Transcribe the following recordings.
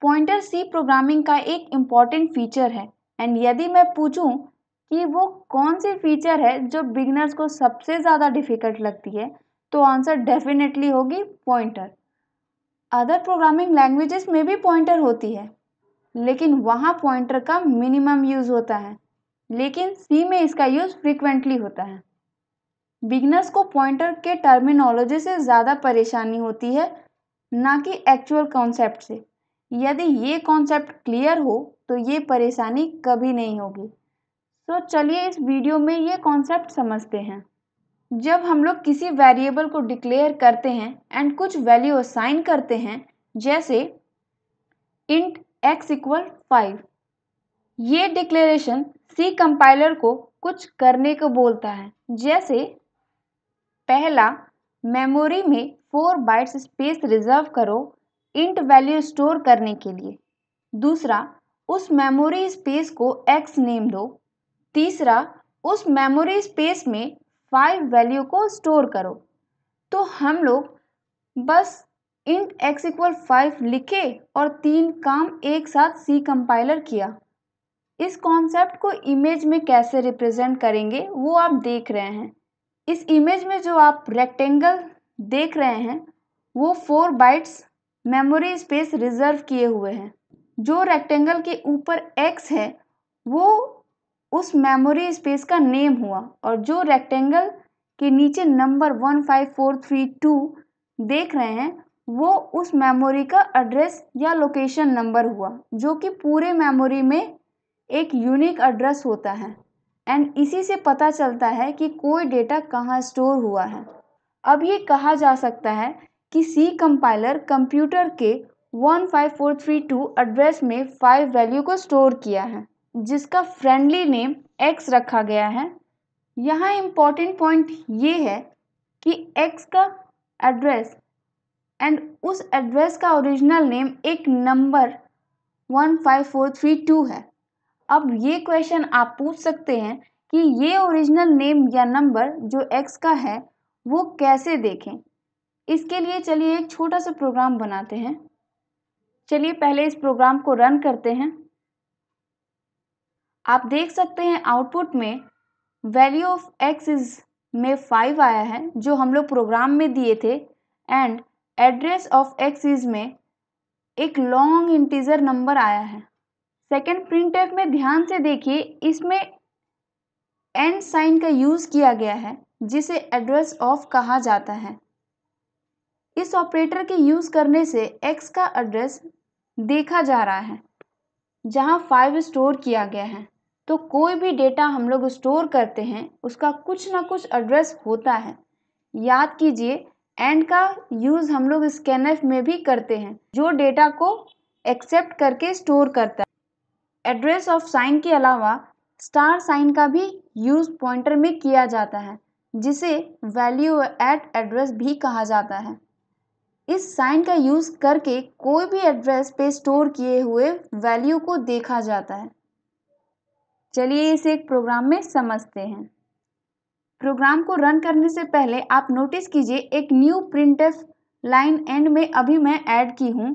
Pointer सी programming का एक important feature है एंड यदि मैं पूछूं कि वो कौन सी फीचर है जो बिगिनर्स को सबसे ज़्यादा डिफिकल्ट लगती है तो आंसर डेफिनेटली होगी पॉइंटर। अदर प्रोग्रामिंग लैंग्वेजेस में भी पॉइंटर होती है लेकिन वहाँ पॉइंटर का मिनिमम यूज़ होता है, लेकिन सी में इसका यूज़ फ्रीक्वेंटली होता है। बिगिनर्स को पॉइंटर के टर्मिनोलॉजी से ज़्यादा परेशानी होती है ना कि एक्चुअल कॉन्सेप्ट से। यदि ये कॉन्सेप्ट क्लियर हो तो ये परेशानी कभी नहीं होगी। तो चलिए इस वीडियो में ये कॉन्सेप्ट समझते हैं। जब हम लोग किसी वेरिएबल को डिक्लेयर करते हैं एंड कुछ वैल्यू असाइन करते हैं, जैसे इंट x इक्वल 5, ये डिक्लेरेशन सी कंपाइलर को कुछ करने को बोलता है। जैसे पहला, मेमोरी में 4 बाइट्स स्पेस रिजर्व करो इंट वैल्यू स्टोर करने के लिए। दूसरा, उस मेमोरी स्पेस को x नेम दो। तीसरा, उस मेमोरी स्पेस में 5 वैल्यू को स्टोर करो। तो हम लोग बस इंट x इक्वल 5 लिखे और 3 काम एक साथ सी कंपाइलर किया। इस कॉन्सेप्ट को इमेज में कैसे रिप्रेजेंट करेंगे वो आप देख रहे हैं। इस इमेज में जो आप रेक्टेंगल देख रहे हैं वो 4 बाइट्स मेमोरी स्पेस रिजर्व किए हुए हैं। जो रेक्टेंगल के ऊपर x है वो उस मेमोरी स्पेस का नेम हुआ और जो रेक्टेंगल के नीचे नंबर 15432 देख रहे हैं वो उस मेमोरी का एड्रेस या लोकेशन नंबर हुआ, जो कि पूरे मेमोरी में एक यूनिक एड्रेस होता है एंड इसी से पता चलता है कि कोई डेटा कहाँ स्टोर हुआ है। अब ये कहा जा सकता है कि सी कंपाइलर कंप्यूटर के 15432 एड्रेस में 5 वैल्यू को स्टोर किया है जिसका फ्रेंडली नेम x रखा गया है। यहाँ इम्पॉर्टेंट पॉइंट ये है कि x का एड्रेस एंड उस एड्रेस का ओरिजिनल नेम एक नंबर 15432 है। अब ये क्वेश्चन आप पूछ सकते हैं कि ये ओरिजिनल नेम या नंबर जो x का है वो कैसे देखें। इसके लिए चलिए एक छोटा सा प्रोग्राम बनाते हैं। चलिए पहले इस प्रोग्राम को रन करते हैं। आप देख सकते हैं आउटपुट में वैल्यू ऑफ x इज में 5 आया है जो हम लोग प्रोग्राम में दिए थे and address of x is में एक लॉन्ग इंटीजर नंबर आया है। सेकेंड प्रिंटफ में ध्यान से देखिए, इसमें एंड साइन का यूज किया गया है जिसे एड्रेस ऑफ कहा जाता है। इस ऑपरेटर के यूज करने से x का एड्रेस देखा जा रहा है जहां 5 स्टोर किया गया है। तो कोई भी डेटा हम लोग स्टोर करते हैं उसका कुछ ना कुछ एड्रेस होता है। याद कीजिए, एंड का यूज हम लोग स्कैनफ में भी करते हैं जो डेटा को एक्सेप्ट करके स्टोर करता है। एड्रेस ऑफ साइन के अलावा स्टार साइन का भी यूज पॉइंटर में किया जाता है जिसे वैल्यू एट एड्रेस भी कहा जाता है। इस साइन का यूज करके कोई भी एड्रेस पे स्टोर किए हुए वैल्यू को देखा जाता है। चलिए इसे एक प्रोग्राम में समझते हैं। प्रोग्राम को रन करने से पहले आप नोटिस कीजिए एक न्यू प्रिंटफ लाइन एंड में अभी मैं ऐड की हूं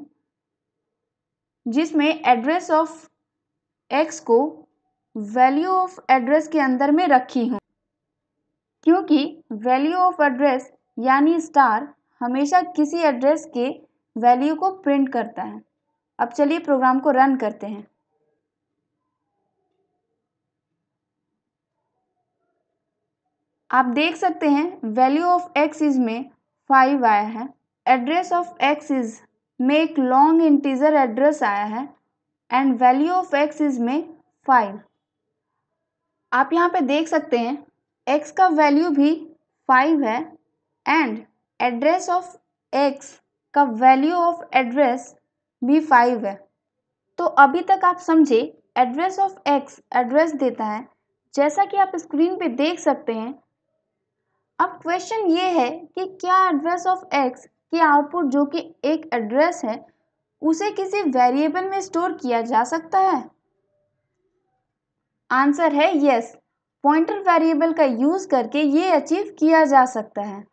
जिसमें एड्रेस ऑफ x को वैल्यू ऑफ एड्रेस के अंदर में रखी हूं, क्योंकि वैल्यू ऑफ एड्रेस यानी स्टार हमेशा किसी एड्रेस के वैल्यू को प्रिंट करता है। अब चलिए प्रोग्राम को रन करते हैं। आप देख सकते हैं वैल्यू ऑफ x इज में 5 आया है। एड्रेस ऑफ x इज में एक लॉन्ग इंटीजर एड्रेस आया है and value of x is में 5। आप यहाँ पे देख सकते हैं x का वैल्यू भी 5 है एंड एड्रेस ऑफ x का वैल्यू ऑफ एड्रेस भी 5 है। तो अभी तक आप समझे एड्रेस ऑफ x एड्रेस देता है जैसा कि आप स्क्रीन पे देख सकते हैं। अब क्वेश्चन ये है कि क्या एड्रेस ऑफ x की आउटपुट जो कि एक एड्रेस है उसे किसी वेरिएबल में स्टोर किया जा सकता है? आंसर है यस। पॉइंटर वेरिएबल का यूज करके ये अचीव किया जा सकता है।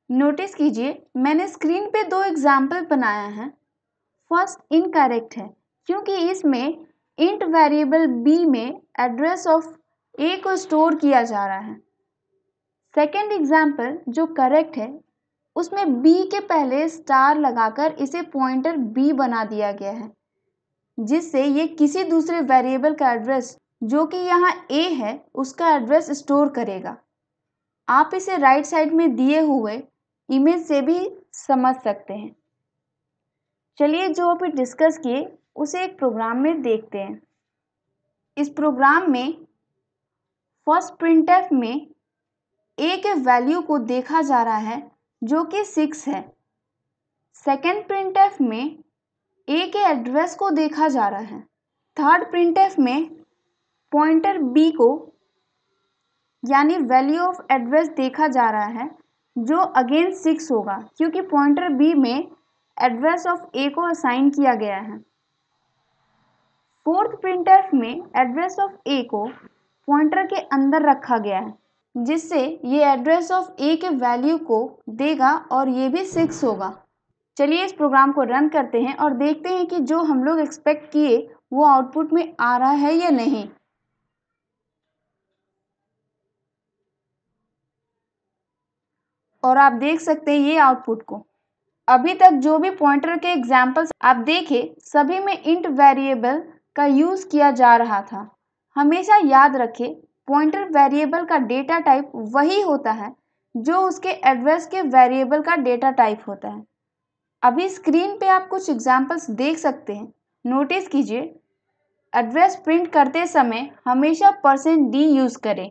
नोटिस कीजिए मैंने स्क्रीन पे 2 एग्जाम्पल बनाया है। फर्स्ट इनकरेक्ट है क्योंकि इसमें इंट वेरिएबल b में एड्रेस ऑफ a को स्टोर किया जा रहा है। सेकेंड एग्जाम्पल जो करेक्ट है उसमें b के पहले स्टार लगाकर इसे पॉइंटर b बना दिया गया है, जिससे ये किसी दूसरे वेरिएबल का एड्रेस जो कि यहाँ a है उसका एड्रेस स्टोर करेगा। आप इसे राइट साइड में दिए हुए इमेज से भी समझ सकते हैं। चलिए जो अभी डिस्कस किए उसे एक प्रोग्राम में देखते हैं। इस प्रोग्राम में फर्स्ट प्रिंटफ में a के वैल्यू को देखा जा रहा है जो कि 6 है। सेकेंड प्रिंटफ में a के एड्रेस को देखा जा रहा है। थर्ड प्रिंटफ में पॉइंटर b को यानी वैल्यू ऑफ एड्रेस देखा जा रहा है जो अगेन 6 होगा क्योंकि पॉइंटर b में एड्रेस ऑफ a को असाइन किया गया है। फोर्थ प्रिंटफ में एड्रेस ऑफ a को पॉइंटर के अंदर रखा गया है, जिससे ये एड्रेस ऑफ a के वैल्यू को देगा और ये भी 6 होगा। चलिए इस प्रोग्राम को रन करते हैं और देखते हैं कि जो हम लोग एक्सपेक्ट किए वो आउटपुट में आ रहा है या नहीं। और आप देख सकते हैं ये आउटपुट को। अभी तक जो भी पॉइंटर के एग्जाम्पल्स आप देखे सभी में इंट वेरिएबल का यूज किया जा रहा था। हमेशा याद रखें पॉइंटर वेरिएबल का डेटा टाइप वही होता है जो उसके एड्रेस के वेरिएबल का डेटा टाइप होता है। अभी स्क्रीन पे आप कुछ एग्जाम्पल्स देख सकते हैं। नोटिस कीजिए एड्रेस प्रिंट करते समय हमेशा %d यूज करें